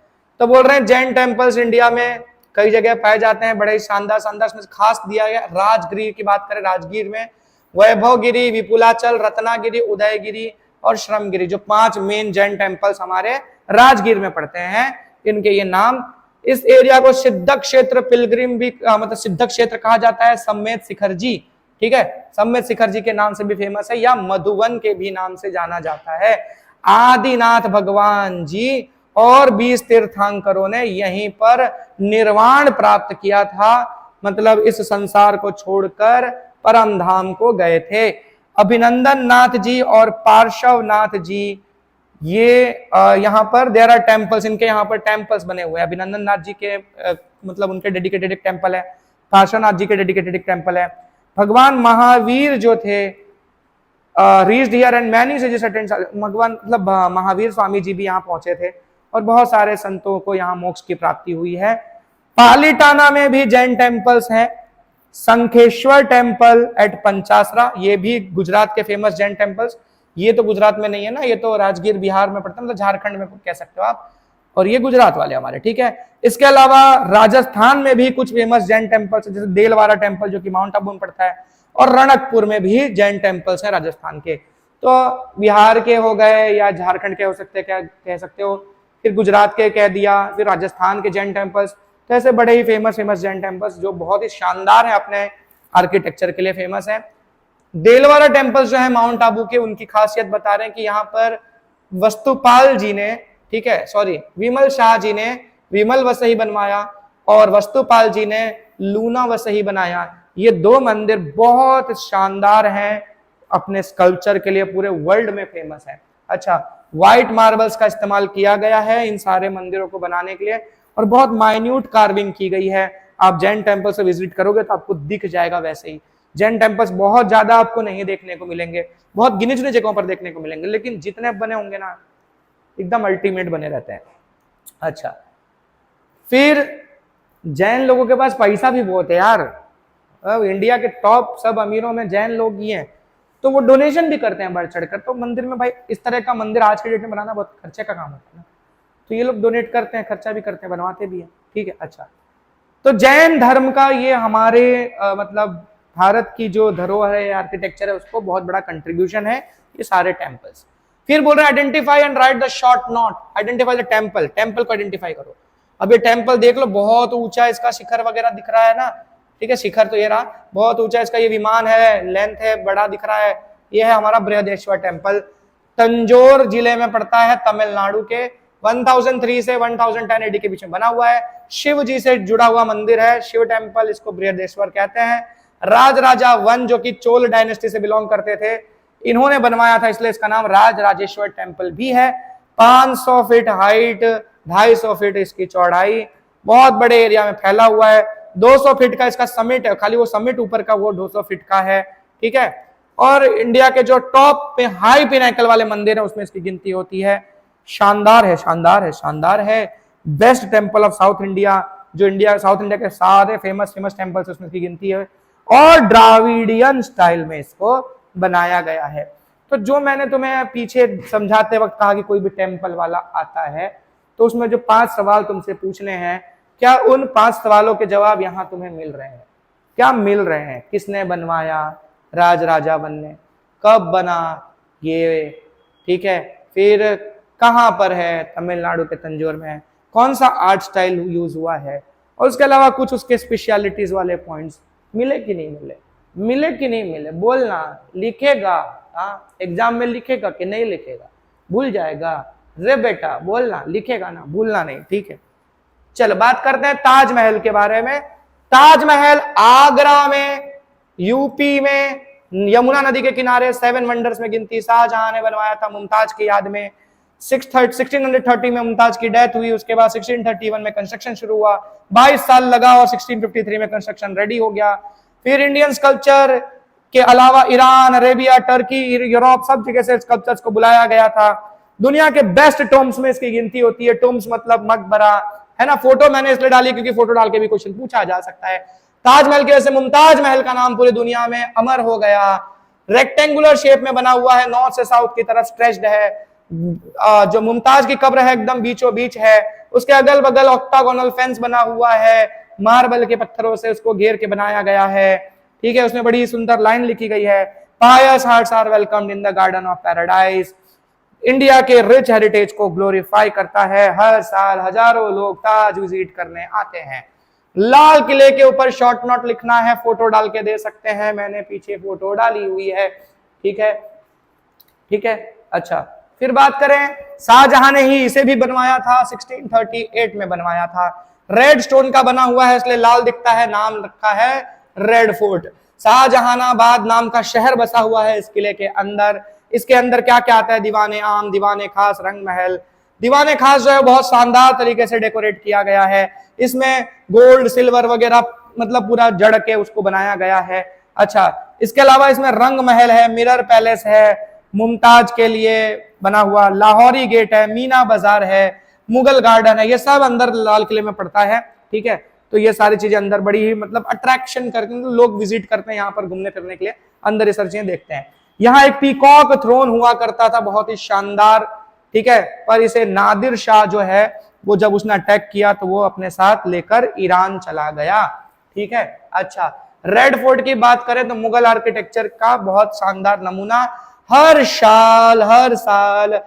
तो बोल रहे हैं जैन टेम्पल्स इंडिया में कई जगह पाए जाते हैं, बड़े शानदार शानदार, इसमें खास दिया गया राजगीर की बात करें, राजगीर में वैभवगिरी, विपुलाचल, रत्नागिरी, उदयगिरी और श्रमगिरी, जो 5 मेन जैन टेम्पल्स हमारे राजगीर में पड़ते हैं, इनके ये नाम। इस एरिया को सिद्ध क्षेत्र पिलग्रिम भी मतलब सिद्ध क्षेत्र कहा जाता है। सम्मेत शिखर जी, ठीक है, सम्मेत शिखर जी के नाम से भी फेमस है, या मधुवन के भी नाम से जाना जाता है। आदिनाथ भगवान जी और 20 तीर्थंकरों ने यहीं पर निर्वाण प्राप्त किया था, मतलब इस संसार को छोड़कर परम धाम को गए थे। अभिनंदन नाथ जी और पार्श्व नाथ जी, ये यहाँ पर देयर आर टेम्पल्स, इनके यहाँ पर टेम्पल्स बने हुए हैं। अभिनंदन नाथ जी के मतलब उनके डेडिकेटेड एक टेम्पल है, पार्श्वनाथ जी के डेडिकेटेड एक टेम्पल है। भगवान महावीर जो थे reached here and many sages attend, भगवान मतलब महावीर स्वामी जी भी यहाँ पहुंचे थे, और बहुत सारे संतों को यहाँ मोक्ष की प्राप्ति हुई है। पालीटाना में भी जैन टेम्पल्स हैं। संखेश्वर टेम्पल एट पंचासरा, ये भी गुजरात के फेमस जैन टेम्पल्स, ये तो गुजरात में नहीं है ना, ये तो राजगीर बिहार में पड़ता है, मतलब झारखंड में कह सकते हो आप, और ये गुजरात वाले हमारे, ठीक है। इसके अलावा राजस्थान में भी कुछ फेमस जैन टेम्पल्स, जैसे देलवाड़ा टेम्पल जो कि माउंट आबू में पड़ता है, और रणकपुर में भी जैन टेम्पल्स हैं राजस्थान के। तो बिहार के हो गए या झारखंड के हो सकते हैं, क्या कह सकते हो, फिर गुजरात के कह दिया, फिर राजस्थान के जैन टेम्पल्स, तो ऐसे बड़े ही फेमस जैन टेम्पल्स जो बहुत ही शानदार है, अपने आर्किटेक्चर के लिए फेमस है। देलवाड़ा टेम्पल्स जो है माउंट आबू के, उनकी खासियत बता रहे हैं कि यहाँ पर वस्तुपाल जी ने, ठीक है, सॉरी विमल शाह जी ने विमल वसई बनवाया, और वस्तुपाल जी ने लूना वसई बनाया। ये 2 मंदिर बहुत शानदार हैं, अपने स्कल्पचर के लिए पूरे वर्ल्ड में फेमस है। अच्छा, व्हाइट मार्बल्स का इस्तेमाल किया गया है इन सारे मंदिरों को बनाने के लिए, और बहुत माइन्यूट कार्विंग की गई है। आप जैन टेम्पल से विजिट करोगे तो आपको दिख जाएगा वैसे ही। जैन टेम्पल्स बहुत ज्यादा आपको नहीं देखने को मिलेंगे, बहुत गिने चुने जगहों पर देखने को मिलेंगे, लेकिन जितने बने होंगे ना एकदम अल्टीमेट बने रहते हैं। अच्छा, फिर जैन लोगों के पास पैसा भी बहुत है यार, अब इंडिया के टॉप सब अमीरों में जैन लोग ही हैं, तो वो डोनेशन भी करते हैं बढ़ चढ़कर। तो मंदिर में भाई इस तरह का मंदिर आज के डेट में बनाना बहुत खर्चे का काम होता है ना, तो ये लोग डोनेट करते हैं, खर्चा भी करते हैं, बनवाते भी हैं, ठीक है। अच्छा, तो जैन धर्म का ये हमारे मतलब भारत की जो धरोहर है, आर्किटेक्चर है, उसको बहुत बड़ा कंट्रीब्यूशन है ये सारे टेम्पल्स। फिर बोल रहे हैं identify and right the short note, identify the temple, temple को आइडेंटिफाई करो। अब ये टेम्पल देख लो, बहुत ऊंचा इसका शिखर वगैरह दिख रहा है ना, ठीक है, शिखर तो ये रहा, बहुत ऊंचा इसका ये विमान है, लेंथ है, बड़ा दिख रहा है। ये है हमारा बृहदेश्वर टेम्पल, तंजौर जिले में पड़ता है, तमिलनाडु के। 1003 से 1010 एडी के बीच में बना हुआ है, शिव जी से जुड़ा हुआ मंदिर है, शिव टेम्पल, इसको बृहदेश्वर कहते हैं। राजराजा वन जो कि चोल डायनेस्टी से बिलोंग करते थे, इन्होंने बनवाया था, इसलिए इसका नाम राजराजेश्वर टेम्पल भी है। 500 फीट हाइट, 250 फीट इसकी चौड़ाई, बहुत बड़े एरिया में फैला हुआ है। 200 फीट का इसका समिट है, खाली वो समिट ऊपर का वो 200 फीट का है, ठीक है। और इंडिया के जो टॉप पे हाई पिनाकल वाले मंदिर है उसमें इसकी गिनती होती है। शानदार है, शानदार है, शानदार है। Best temple of south India, जो इंडिया साउथ इंडिया के सारे फेमस टेम्पल्स उसमें इसकी गिनती है, और द्राविडियन स्टाइल में इसको बनाया गया है। तो जो मैंने तुम्हें पीछे समझाते वक्त कहा कि कोई भी टेम्पल वाला आता है तो उसमें जो 5 सवाल तुमसे पूछने हैं, क्या उन 5 सवालों के जवाब यहां तुम्हें मिल रहे हैं? क्या मिल रहे हैं, किसने बनवाया, राज राजा बनने, कब बना ये, ठीक है, फिर कहां पर है, तमिलनाडु के तंजौर में है, कौन सा आर्ट स्टाइल यूज हुआ है, और उसके अलावा कुछ उसके स्पेशलिटीज वाले पॉइंट्स मिले कि नहीं मिले, मिले कि नहीं मिले, बोलना, लिखेगा, हाँ एग्जाम में लिखेगा कि नहीं लिखेगा, भूल जाएगा, रे बेटा बोलना, लिखेगा ना, भूलना नहीं, ठीक है। चलो बात करते हैं ताजमहल के बारे में। ताजमहल आगरा में, यूपी में, यमुना नदी के किनारे, 7 वंडर्स में गिनती, शाहजहां ने बनवाया था मुमताज की याद में। 1630 में मुमताज की डेथ हुई, उसके बाद 1631 में कंस्ट्रक्शन शुरू हुआ, 22 साल लगा और 1653 में कंस्ट्रक्शन रेडी हो गया। फिर इंडियन स्कल्पचर के अलावा ईरान, अरेबिया, टर्की, यूरोप सब जगह से स्कल्पचर्स को बुलाया गया था। दुनिया के बेस्ट टोम्स में इसकी गिनती होती है। टोम्स मतलब मकबरा, है ना। फोटो मैंने इसलिए डाली क्योंकि फोटो डाल के भी क्वेश्चन पूछा जा सकता है। ताजमहल की वजह से मुमताज महल का नाम पूरी दुनिया में अमर हो गया। रेक्टेंगुलर शेप में बना हुआ है, नॉर्थ से साउथ की तरफ स्ट्रेच्ड है। जो मुमताज की कब्र है एकदम बीचों बीच है, उसके अगल बगल ऑक्टागोनल फेंस बना हुआ है, मार्बल के पत्थरों से उसको घेर के बनाया गया है, ठीक है। उसमें बड़ी सुंदर लाइन लिखी गई है, pious hearts are welcomed in the garden of paradise. India के रिच हेरिटेज को ग्लोरीफाई करता है। हर साल हजारों लोग ताज विजिट करने आते हैं। लाल किले के ऊपर शॉर्ट नोट लिखना है, फोटो डाल के दे सकते हैं, मैंने पीछे फोटो डाली हुई है, ठीक है, ठीक है। अच्छा, फिर बात करें, शाहजहां ने ही इसे भी बनवाया था, 1638 में बनवाया था। रेड स्टोन का बना हुआ है इसलिए लाल दिखता है, नाम रखा है रेड फोर्ट। शाहजहानाबाद नाम का शहर बसा हुआ है इस किले के अंदर। इसके अंदर क्या क्या आता है, दीवाने आम, दीवाने खास, रंग महल। दीवाने खास जो है बहुत शानदार तरीके से डेकोरेट किया गया है, इसमें गोल्ड सिल्वर वगैरह मतलब पूरा जड़ के उसको बनाया गया है। अच्छा, इसके अलावा इसमें रंग महल है, मिरर पैलेस है मुमताज के लिए बना हुआ, लाहौरी गेट है, मीना बाजार है, मुगल गार्डन है, ये सब अंदर लाल किले में पड़ता है, ठीक है। तो ये सारी चीजें अंदर बड़ी ही मतलब अट्रैक्शन करके लोग विजिट करते हैं यहाँ पर घूमने फिरने के लिए, अंदर ये सारी चीजें देखते हैं। यहाँ एक पीकॉक थ्रोन हुआ करता था, बहुत ही शानदार, ठीक है, पर इसे नादिर शाह जो है वो जब उसने अटैक किया तो वो अपने साथ लेकर ईरान चला गया, ठीक है। अच्छा, रेड फोर्ट की बात करें तो मुगल आर्किटेक्चर का बहुत शानदार नमूना। हर साल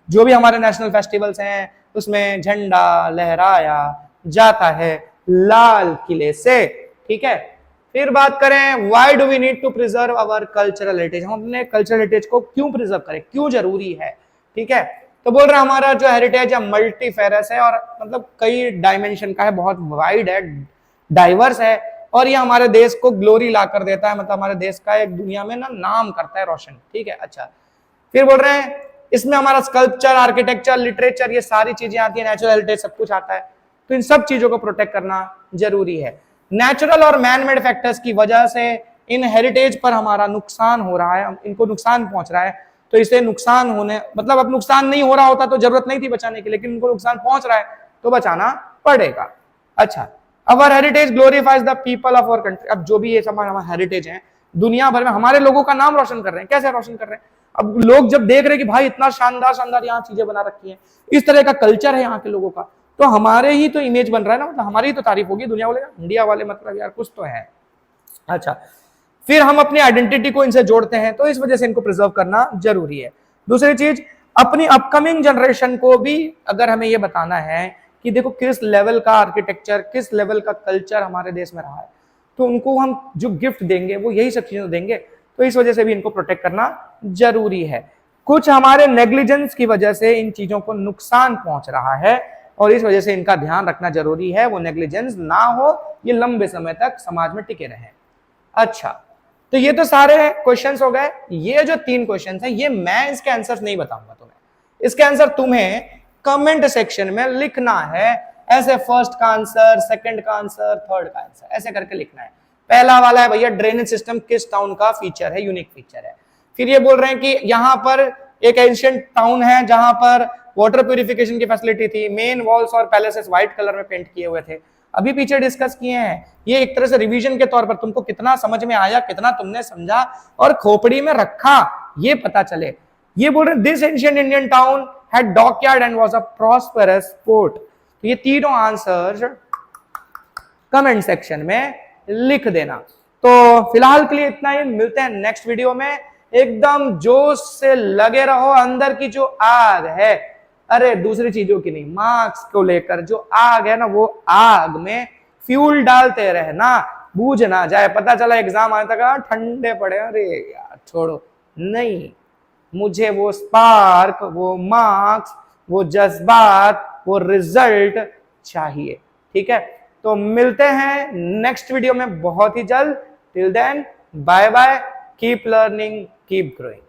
जो भी हमारे नेशनल फेस्टिवल्स हैं उसमें झंडा लहराया जाता है लाल किले से, ठीक है। फिर बात करें, why do we need to preserve our cultural heritage, हम अपने कल्चरल हेरिटेज को क्यों प्रिजर्व करें, क्यों जरूरी है, ठीक है। तो बोल रहे हमारा जो हेरिटेज है मल्टीफेरस है और मतलब कई डायमेंशन का है, बहुत वाइड है, डाइवर्स है, और ये हमारे देश को ग्लोरी ला कर देता है, मतलब हमारे देश का एक दुनिया में ना नाम करता है रोशन, ठीक है। अच्छा, फिर बोल रहे हैं इसमें हमारा स्कल्पचर, आर्किटेक्चर, लिटरेचर, ये सारी चीजें आती है, नेचुरल हेरिटेज सब कुछ आता है, तो इन सब चीजों को प्रोटेक्ट करना जरूरी है। नेचुरल और मैन मेड फैक्टर्स की वजह से इन हेरिटेज पर हमारा नुकसान हो रहा है, इनको नुकसान पहुंच रहा है, तो इसे नुकसान होने मतलब अब नुकसान नहीं हो रहा होता तो जरूरत नहीं थी बचाने की, लेकिन इनको नुकसान पहुंच रहा है तो बचाना पड़ेगा। अच्छा, our heritage glorifies the people of our country. अब जो भी ये सब हमारा हेरिटेज है दुनिया भर में हमारे लोगों का नाम रोशन कर रहे हैं। कैसे रोशन कर रहे हैं, अब लोग जब देख रहे हैं कि भाई इतना शानदार शानदार यहाँ चीजें बना रखी हैं, इस तरह का कल्चर है यहाँ के लोगों का, तो हमारे ही तो इमेज बन रहा है ना, मतलब हमारी ही तो तारीफ होगी, दुनिया वाले इंडिया वाले मतलब यार कुछ तो है। अच्छा, फिर हम अपनी आइडेंटिटी को इनसे जोड़ते हैं, तो इस वजह से इनको प्रिजर्व करना जरूरी है। दूसरी चीज, अपनी अपकमिंग जनरेशन को भी अगर हमें ये बताना है कि देखो किस लेवल का आर्किटेक्चर, किस लेवल का कल्चर हमारे देश में रहा है, तो उनको हम जो गिफ्ट देंगे वो यही सब चीजें देंगे, तो इस वजह से भी इनको प्रोटेक्ट करना जरूरी है। कुछ हमारे नेग्लिजेंस की वजह से इन चीजों को नुकसान पहुंच रहा है और इस वजह से इनका ध्यान रखना जरूरी है, वो नेग्लिजेंस ना हो, ये लंबे समय तक समाज में टिके रहे। अच्छा, तो ये तो सारे क्वेश्चंस हो गए। ये जो 3 क्वेश्चंस हैं ये मैं इसके आंसर्स नहीं बताऊंगा तुम्हें, इसके आंसर तुम्हें कमेंट सेक्शन में लिखना है, ऐसे फर्स्ट का आंसर, सेकंड का आंसर, थर्ड का आंसर ऐसे करके लिखना है। पहला वाला है भैया ड्रेनेज सिस्टम किस टाउन का फीचर है, यूनिक फीचर है। फिर ये बोल रहे हैं कि यहाँ पर एक एंशिएंट टाउन है जहां पर वाटर प्यूरिफिकेशन की फैसिलिटी थी, मेन वॉल्स और पैलेसेस व्हाइट कलर में पेंट किए हुए थे, अभी पीछे डिस्कस किए हैं। ये एक तरह से रिवीजन के तौर पर तुमको कितना समझ में आया, कितना तुमने समझा और खोपड़ी में रखा, ये पता चले। ये बोल रहे this ancient Indian town had dockyard and was a prosperous port. तो ये तीनों आंसर कमेंट सेक्शन में लिख देना। तो फिलहाल के लिए इतना ही, मिलते हैं नेक्स्ट वीडियो में। एकदम जोश से लगे रहो, अंदर की जो आग है, अरे दूसरी चीजों की नहीं, मार्क्स को लेकर जो आग है ना, वो आग में फ्यूल डालते रहना, बूझ ना जाए। पता चला एग्जाम आने तक ठंडे पड़े, अरे यार छोड़ो, नहीं, मुझे वो स्पार्क, वो मार्क्स, वो जज्बात, वो रिजल्ट चाहिए। ठीक है, तो मिलते हैं नेक्स्ट वीडियो में बहुत ही जल्द। Till then bye bye, keep learning, keep growing.